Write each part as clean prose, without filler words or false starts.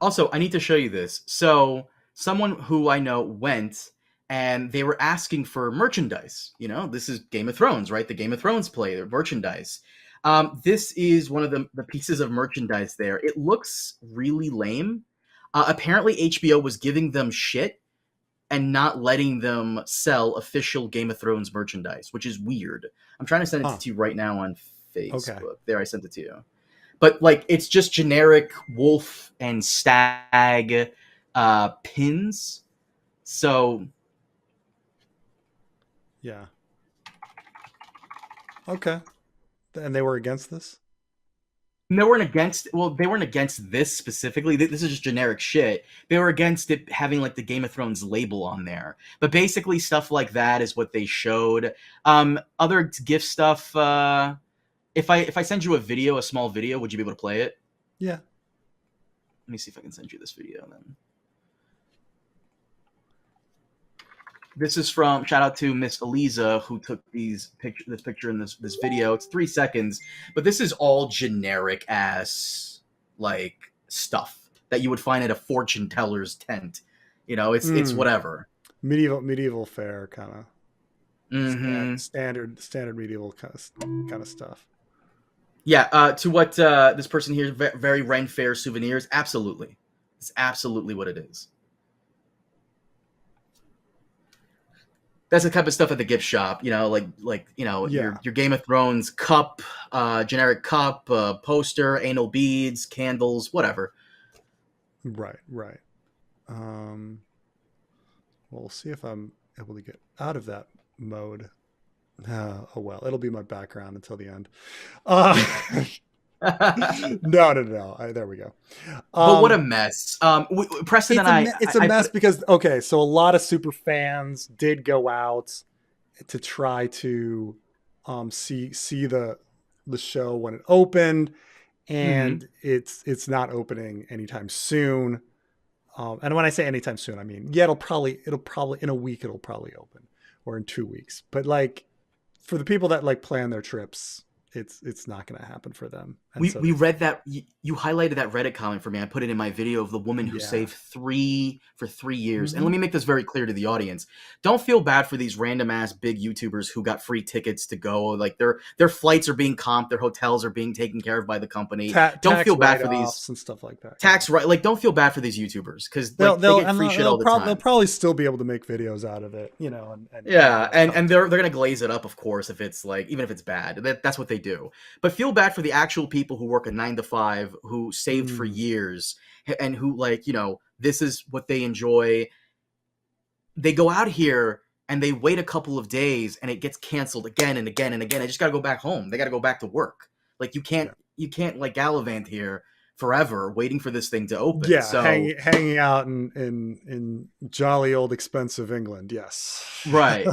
Also, I need to show you this. So, someone who I know went and they were asking for merchandise. You know, this is Game of Thrones, right? The Game of Thrones play, their merchandise. This is one of the pieces of merchandise there. It looks really lame. Apparently, HBO was giving them shit and not letting them sell official Game of Thrones merchandise, which is weird. I'm trying to send it Huh. to you right now on Okay. Facebook. There, I sent it to you. But like, it's just generic wolf and stag pins. So Yeah. Okay. And they were against this? they weren't against. Well, they weren't against this specifically. This is just generic shit. They were against it having like the Game of Thrones label on there. But basically, stuff like that is what they showed. Other gift stuff. If I send you a video, a small video, would you be able to play it? Yeah. Let me see if I can send you this video then. This is from shout out to Miss Eliza who took this picture in this video. It's 3 seconds, but this is all generic ass like stuff that you would find at a fortune teller's tent. You know, it's Mm. whatever. Medieval fare kind of Mm-hmm. standard medieval kind of stuff. Yeah. To what this person here, very Ren Fair souvenirs. Absolutely, it's absolutely what it is. That's the type of stuff at the gift shop, you know, like Yeah. your Game of Thrones cup, generic cup, poster, anal beads, candles, whatever. Right. Um, we'll see if I'm able to get out of that mode. Oh well, it'll be my background until the end. Uh, no. There we go. But what a Um, mess. Preston and it's a I mess put because okay, so a lot of super fans did go out to try to see the show when it opened, mhm. and it's not opening anytime soon. And when I say anytime soon, I mean yeah, it'll probably in a week it'll probably open, or in 2 weeks. But like for the people that like plan their trips, it's not going to happen for them, and so We they read that you highlighted that Reddit comment for me. I put it in my video of the woman who yeah. saved 3 years. And let Hmm. me make this very clear to the audience. Don't feel bad for these random ass big YouTubers who got free tickets to go. Like their flights are being comped, their hotels are being taken care of by the company. Don't Tax feel bad for these write-offs and stuff like that. Yeah. tax right. Like don't feel bad for these YouTubers because They'll like they they'll get and free shit all the they'll time. probably still be able to make videos out of it, and Yeah, and they're gonna glaze it up, of course, if it's like even if it's bad. That's what they do. But feel bad for the actual people who work a 9 to 5, who saved for mm, years, and who like this is what they enjoy. They go out here and they wait a couple of days, and it gets canceled again and again and again. They just gotta go back home. They gotta go back to work. Like yeah. you can't like gallivant here forever waiting for this thing to open. Yeah, So hanging out in jolly old expensive England. Yes. right.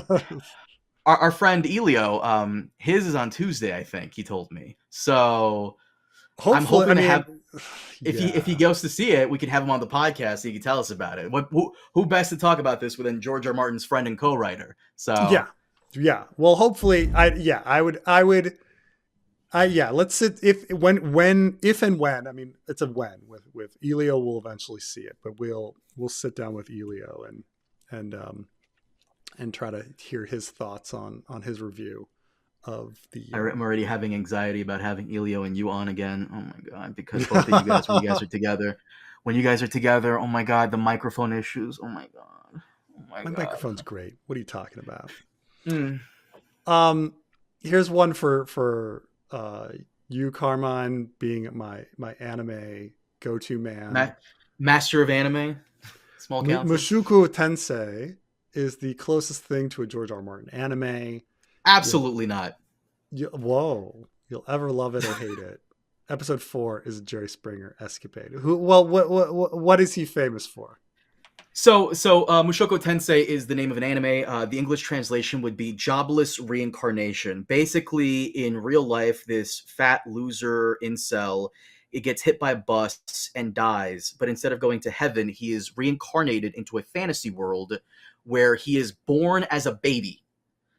Our friend Elio, his is on Tuesday, I think he told me. So I'm Hopefully, I hoping to have mean, if he yeah. goes to see it, we could have him on the podcast. So he can tell us about it. Who best to talk about this than George R. Martin's friend and co-writer? Yeah. So Yeah. Well, hopefully yeah, let's sit if and when, I mean, it's a when with Elio we'll eventually see it, but we'll sit down with Elio and and try to hear his thoughts on his review of the I'm already having anxiety about having Elio and you on again. Oh my god, because both of you guys, when you guys are together, oh my god, the microphone issues. Oh my god, oh my My god. microphone's great. What are you talking about? Mm. Um, here's one for you, Carmine, being my anime go-to man. Master of anime, small council. Mushoku Tensei is the closest thing to a George R. R. Martin anime you'll, Absolutely not. you'll ever love it or hate it. Episode 4 is a Jerry Springer escapade. Who? Well, what is he famous for? So Mushoku Tensei is the name of an anime. The English translation would be Jobless Reincarnation. Basically, in real life, this fat loser incel, it gets hit by a bus and dies. But instead of going to heaven, he is reincarnated into a fantasy world where he is born as a baby.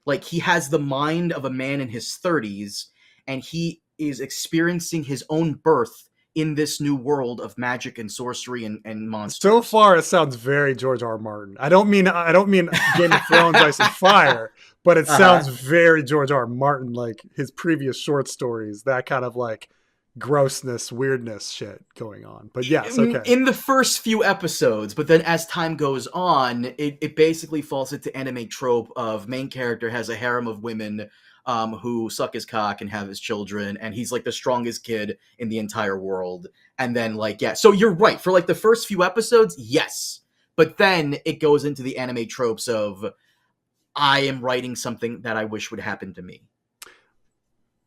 Like he has the mind of a man in his 30s, and he is experiencing his own birth in this new world of magic and sorcery and So monsters. far, it sounds very George R. R. Martin. I don't mean Game of Thrones, Ice and Fire, but it sounds Uh-huh. very George R. R. Martin, like his previous short stories. That kind of like grossness, weirdness shit going on. But yes, okay. In the first few episodes, but then as time goes on, it basically falls into anime trope of main character has a harem of women who suck his cock and have his children, and he's like the strongest kid in the entire world. And then like yeah, so you're right for like the first few episodes, yes, but then it goes into the anime tropes of I am writing something that I wish would happen to me.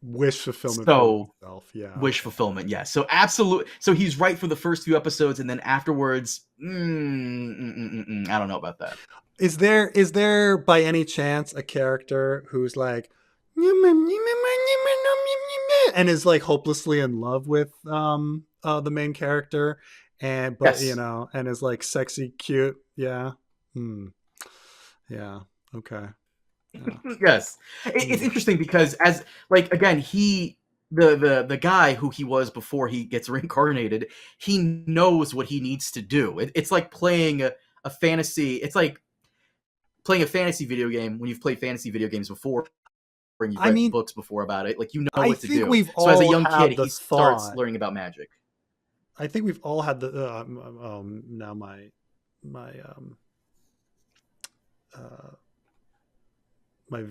Wish fulfillment for So oneself. Yeah. wish Okay. fulfillment, yeah. So absolute. So he's right for the first few episodes, and then afterwards, I don't know about that. Is there by any chance a character who's like and is like hopelessly in love with the main character and but Yes, and is like sexy cute? Yeah. Hmm. Yeah. Okay. Yeah. yes. It's Hmm. interesting because as like again, the guy who he was before he gets reincarnated, he knows what he needs to do. It's like playing a fantasy. It's like playing a fantasy video game when you've played fantasy video games before and you've I read mean, books before about it. Like you know I what to think do. we've So as a all young kid, had the he starts thought. learning about magic. I think we've all had the now my uh my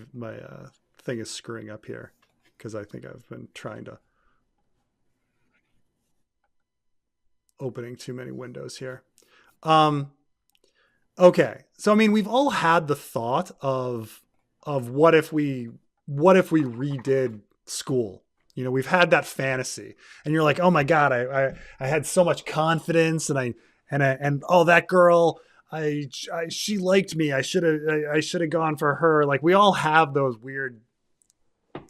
thing is screwing up here because I think I've been trying to opening too many windows here. Um, okay, so I mean, we've all had the thought of what if we redid school. We've had that fantasy, and you're like, oh my god, I had so much confidence, and oh that girl, she liked me. I should have gone for her. Like we all have those weird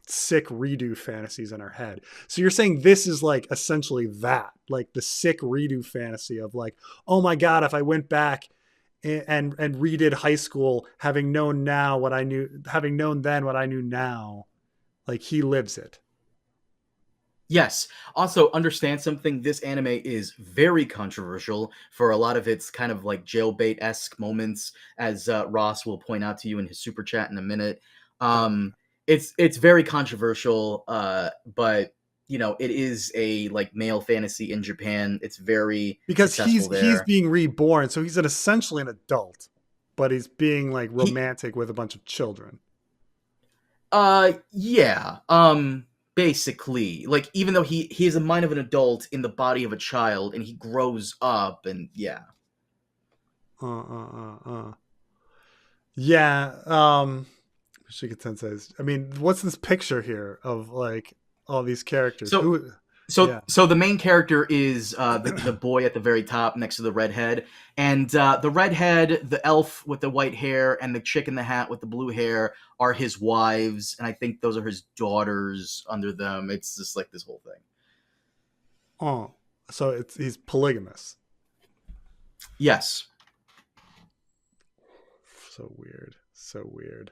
sick redo fantasies in our head. So you're saying this is like essentially that, like the sick redo fantasy of like, oh my god, if I went back and redid high school, having known then what I knew now, like he lives it. Yes. Also, understand something. This anime is very controversial for a lot of its kind of like jailbait esque moments, as Ross will point out to you in his super chat in a minute. Oh, Um, it's very controversial, but it is a like male fantasy in Japan. It's very because he's successful he's there. being reborn, so he's essentially an adult, but he's being like He romantic with a bunch of children. Yeah. Basically, like even though he has a mind of an adult in the body of a child, and he grows up, and yeah. Uh. Yeah. Mushoku Tensei. I mean, what's this picture here of like all these characters? So Who? so Yeah. so the main character is the boy at the very top next to the redhead, and the redhead, the elf with the white hair, and the chick in the hat with the blue hair are his wives, and I think those are his daughters under them. It's just like this whole thing. Oh, so he's polygamous. Yes. So weird. So weird.